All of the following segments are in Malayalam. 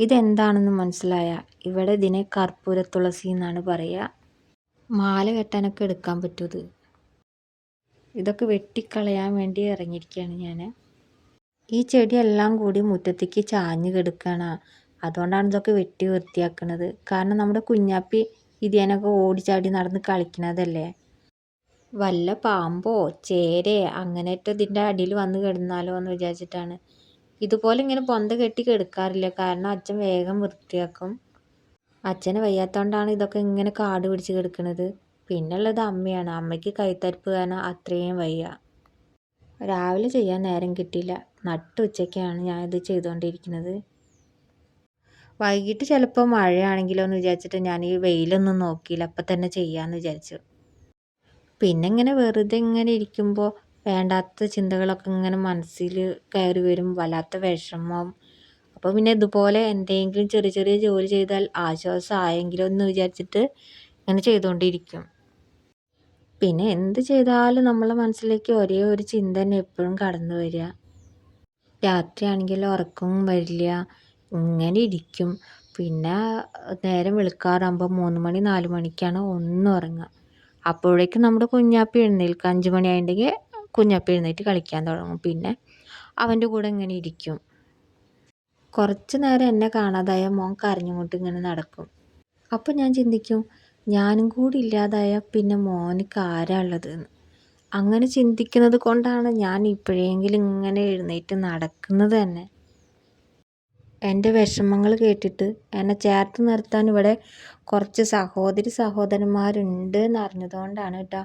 ഇതെന്താണെന്ന് മനസ്സിലായ? ഇവിടെ ഇതിനെ കർപ്പൂര തുളസി എന്നാണ് പറയുക. മാല കെട്ടാനൊക്കെ എടുക്കാൻ പറ്റും ഇത്. ഇതൊക്കെ വെട്ടിക്കളയാൻ വേണ്ടി ഇറങ്ങിയിരിക്കുകയാണ് ഞാൻ. ഈ ചെടിയെല്ലാം കൂടി മുറ്റത്തേക്ക് ചാഞ്ഞ് കിടക്കുകയാണ്. അതുകൊണ്ടാണ് ഇതൊക്കെ വെട്ടി വൃത്തിയാക്കുന്നത്. കാരണം നമ്മുടെ കുഞ്ഞാപ്പി ഇതിനൊക്കെ ഓടിച്ചാടി നടന്ന് കളിക്കുന്നതല്ലേ. വല്ല പാമ്പോ ചേരേ അങ്ങനെയൊക്കെ ഇതിൻ്റെ അടിയിൽ വന്ന് കിടന്നാലോ എന്ന് വിചാരിച്ചിട്ടാണ്. ഇതുപോലെ ഇങ്ങനെ പൊന്ത കെട്ടി കിടക്കാറില്ല. കാരണം അച്ഛൻ വേഗം വൃത്തിയാക്കും. അച്ഛന് വയ്യാത്തതുകൊണ്ടാണ് ഇതൊക്കെ ഇങ്ങനെ കാട് പിടിച്ച് കിടക്കുന്നത്. പിന്നുള്ളത് അമ്മയാണ്. അമ്മയ്ക്ക് കൈത്തരിപ്പ് കാരണം അത്രയും വയ്യ. രാവിലെ ചെയ്യാൻ നേരം കിട്ടിയില്ല. നട്ടുച്ചയ്ക്കാണ് ഞാനിത് ചെയ്തുകൊണ്ടിരിക്കുന്നത്. വൈകിട്ട് ചിലപ്പോൾ മഴയാണെങ്കിലോ എന്ന് വിചാരിച്ചിട്ട് ഞാൻ ഈ വെയിലൊന്നും നോക്കിയില്ല. അപ്പം തന്നെ ചെയ്യാമെന്ന് വിചാരിച്ചു. പിന്നെ ഇങ്ങനെ വെറുതെ ഇങ്ങനെ ഇരിക്കുമ്പോൾ വേണ്ടാത്ത ചിന്തകളൊക്കെ ഇങ്ങനെ മനസ്സിൽ കയറി വരും. വല്ലാത്ത വിഷമം. അപ്പോൾ പിന്നെ ഇതുപോലെ എന്തെങ്കിലും ചെറിയ ചെറിയ ജോലി ചെയ്താൽ ആശ്വാസമായെങ്കിലോ എന്ന് വിചാരിച്ചിട്ട് ഇങ്ങനെ ചെയ്തുകൊണ്ടിരിക്കും. പിന്നെ എന്ത് ചെയ്താലും നമ്മളെ മനസ്സിലേക്ക് ഒരേ ഒരു ചിന്ത തന്നെ എപ്പോഴും കടന്നു വരിക. രാത്രിയാണെങ്കിൽ ഉറക്കം വരില്ല. ഇങ്ങനെ ഇരിക്കും. പിന്നെ നേരം വെളുക്കാറാകുമ്പോൾ 3 മണി 4 മണിക്കാണ് ഒന്ന് ഉറങ്ങുക. അപ്പോഴേക്കും നമ്മുടെ കുഞ്ഞാപ്പി എഴുന്നേൽക്കും. 5 മണിയായിട്ടുണ്ടെങ്കിൽ കുഞ്ഞാപ്പി എഴുന്നേറ്റ് കളിക്കാൻ തുടങ്ങും. പിന്നെ അവൻ്റെ കൂടെ ഇങ്ങനെ ഇരിക്കും. കുറച്ച് നേരം എന്നെ കാണാതായ മോൻ കരഞ്ഞുകൊണ്ട് ഇങ്ങനെ നടക്കും. അപ്പോൾ ഞാൻ ചിന്തിക്കും, ഞാനും കൂടി ഇല്ലാതായാൽ പിന്നെ മോനിക്ക് ആരാ ഉള്ളതെന്ന്. അങ്ങനെ ചിന്തിക്കുന്നത് കൊണ്ടാണ് ഞാൻ ഇപ്പോഴെങ്കിലും ഇങ്ങനെ എഴുന്നേറ്റ് നടക്കുന്നത് തന്നെ. എൻ്റെ വിഷമങ്ങൾ കേട്ടിട്ട് എന്നെ ചേർത്ത് നിർത്താൻ ഇവിടെ കുറച്ച് സഹോദരന്മാരുണ്ട് എന്ന് അറിഞ്ഞതുകൊണ്ടാണ് കേട്ടോ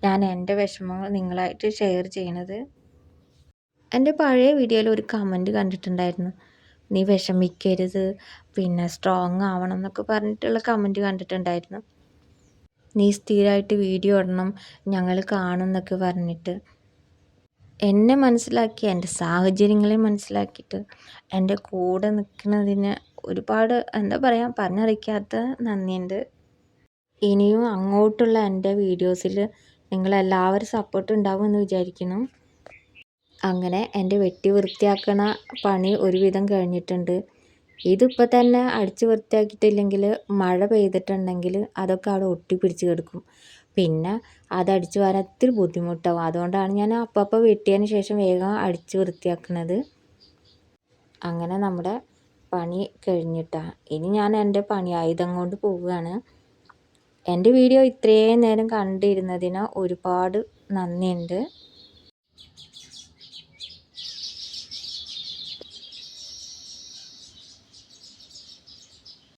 ഞാൻ എൻ്റെ വിഷമങ്ങൾ നിങ്ങളായിട്ട് ഷെയർ ചെയ്യണത്. എൻ്റെ പഴയ വീഡിയോയിൽ ഒരു കമൻറ്റ് കണ്ടിട്ടുണ്ടായിരുന്നു. നീ വിഷമിക്കരുത്, പിന്നെ സ്ട്രോങ് ആവണം എന്നൊക്കെ പറഞ്ഞിട്ടുള്ള കമൻറ്റ് കണ്ടിട്ടുണ്ടായിരുന്നു. നീ സ്ഥിരമായിട്ട് വീഡിയോ ഇടണം, ഞങ്ങൾ കാണും എന്നൊക്കെ പറഞ്ഞിട്ട്. എന്നെ മനസ്സിലാക്കി, എൻ്റെ സാഹചര്യങ്ങളെ മനസ്സിലാക്കിയിട്ട് എൻ്റെ കൂടെ നിൽക്കുന്നതിന് ഒരുപാട് എന്താ പറയുക പറഞ്ഞറിയിക്കാത്ത നന്ദിയുണ്ട്. ഇനിയും അങ്ങോട്ടുള്ള എൻ്റെ വീഡിയോസിൽ നിങ്ങളെല്ലാവരും സപ്പോർട്ട് ഉണ്ടാവുമെന്ന് വിചാരിക്കുന്നു. അങ്ങനെ എൻ്റെ വെട്ടി വൃത്തിയാക്കണ പണി ഒരുവിധം കഴിഞ്ഞിട്ടുണ്ട്. ഇതിപ്പോൾ തന്നെ അടിച്ച് വൃത്തിയാക്കിയിട്ടില്ലെങ്കിൽ മഴ പെയ്തിട്ടുണ്ടെങ്കിൽ അതൊക്കെ അവിടെ ഒട്ടിപ്പിടിച്ച് കിടക്കും. പിന്നെ അതടിച്ച് വരാൻ ഇത്തിരി ബുദ്ധിമുട്ടാവും. അതുകൊണ്ടാണ് ഞാൻ അപ്പോൾ വെട്ടിയതിന് ശേഷം വേഗം അടിച്ച് വൃത്തിയാക്കുന്നത്. അങ്ങനെ നമ്മുടെ പണി കഴിഞ്ഞിട്ടാണ്. ഇനി ഞാൻ എൻ്റെ പണി ആയുധം കൊണ്ട് പോവുകയാണ്. എൻ്റെ വീഡിയോ ഇത്രയും നേരം കണ്ടിരുന്നതിന് ഒരുപാട് നന്ദിയുണ്ട്.